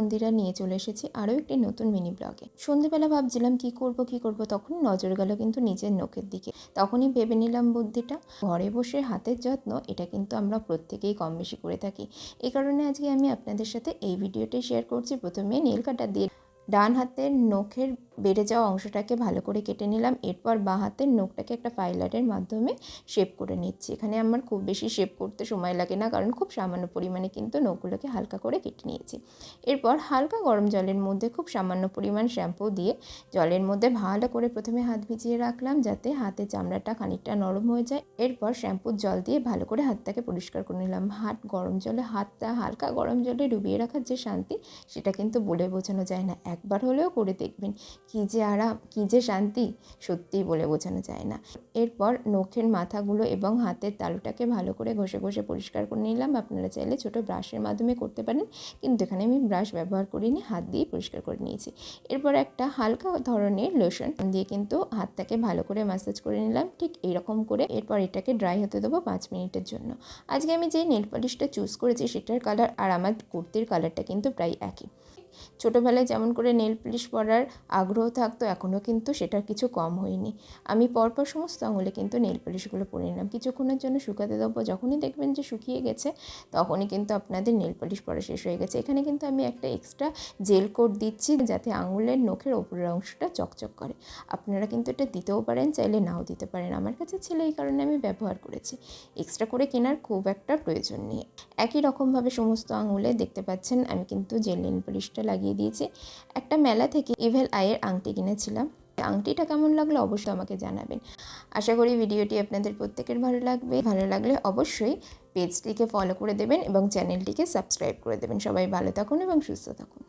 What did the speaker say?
মন্দিরা নিয়ে চলে এসেছি আরও একটি নতুন মিনি ব্লগে। সন্ধেবেলা ভাবছিলাম কি করব, তখন নজর গেল কিন্তু নিজের নখের দিকে। তখনই ভেবে নিলাম বুদ্ধিটা, ঘরে বসে হাতের যত্ন এটা কিন্তু আমরা প্রত্যেকেই কম বেশি করে থাকি। এই কারণে আজকে আমি আপনাদের সাথে এই ভিডিওটাই শেয়ার করছি। প্রথমে নেল কাটার দিয়ে ডান হাতের নখের বেড়ে যাওয়া অংশটাকে ভালো করে কেটে নিলাম। এরপর বাঁ হাতের নখটাকে একটা ফাইলারের মাধ্যমে শেপ করে নিচ্ছি। এখানে আমার খুব বেশি শেপ করতে সময় লাগে না, কারণ খুব সামান্য পরিমাণে কিন্তু নখগুলোকে হালকা করে কেটে নিয়েছি। এরপর হালকা গরম জলের মধ্যে খুব সামান্য পরিমাণ শ্যাম্পু দিয়ে জলের মধ্যে ভালো করে প্রথমে হাত ভিজিয়ে রাখলাম, যাতে হাতের চামড়াটা খানিকটা নরম হয়ে যায়। এরপর শ্যাম্পুর জল দিয়ে ভালো করে হাতটাকে পরিষ্কার করে নিলাম। হাতটা হালকা গরম জলে ডুবিয়ে রাখার যে শান্তি, সেটা কিন্তু বলে বোঝানো যায় না। একবার হলেও করে দেখবেন, কী যে আরাম, কী যে শান্তি, সত্যিই বলে বোঝানো যায় না। এরপর নখের মাথাগুলো এবং হাতের তালুটাকে ভালো করে ঘষে ঘষে পরিষ্কার করে নিলাম। আপনারা চাইলে ছোটো ব্রাশের মাধ্যমে করতে পারেন, কিন্তু এখানে আমি ব্রাশ ব্যবহার করিনি, হাত দিয়ে পরিষ্কার করে নিয়েছি। এরপর একটা হালকা ধরনের লোশন দিয়ে কিন্তু হাতটাকে ভালো করে ম্যাসাজ করে নিলাম, ঠিক এইরকম করে। এরপর এটাকে ড্রাই হতে দেবো 5 মিনিটের জন্য। আজকে আমি যে নেল পলিশটা চুজ করেছি সেটার কালার আর আমার কুর্তির কালারটা কিন্তু প্রায় একই। ছোটোবেলায় যেমন করে নেল পলিশ পরার আগ্রহ থাকতো, এখনও কিন্তু সেটার কিছু কম হয়নি। আমি পরপর সমস্ত আঙুলে কিন্তু নেল পলিশগুলো পরে নিলাম। কিছুক্ষণের জন্য শুকাতে দেবো। যখনই দেখবেন যে শুকিয়ে গেছে, তখনই কিন্তু আপনাদের নেল পলিশ পরা শেষ হয়ে গেছে। এখানে কিন্তু আমি একটা এক্সট্রা জেল কোট দিচ্ছি, যাতে আঙুলের নখের ওপরের অংশটা চকচক করে। আপনারা কিন্তু এটা দিতেও পারেন, চাইলে নাও দিতে পারেন। আমার কাছে ছিল, এই কারণে আমি ব্যবহার করেছি। এক্সট্রা করে কেনার খুব একটা প্রয়োজন নেই। একই রকমভাবে সমস্ত আঙুলে দেখতে পাচ্ছেন আমি কিন্তু জেল নেল পলিশটা লাগিয়ে দিয়েছি। একটা মেলা থেকে ইভেল আইয়ের আংটি কিনেছিলাম। আংটিটা কেমন লাগলো অবশ্যই আমাকে জানাবেন। আশা করি ভিডিওটি আপনাদের প্রত্যেকের ভালো লাগবে। ভালো লাগলে অবশ্যই পেজটিকে ফলো করে দেবেন এবং চ্যানেলটিকে সাবস্ক্রাইব করে দেবেন। সবাই ভালো থাকুন এবং সুস্থ থাকুন।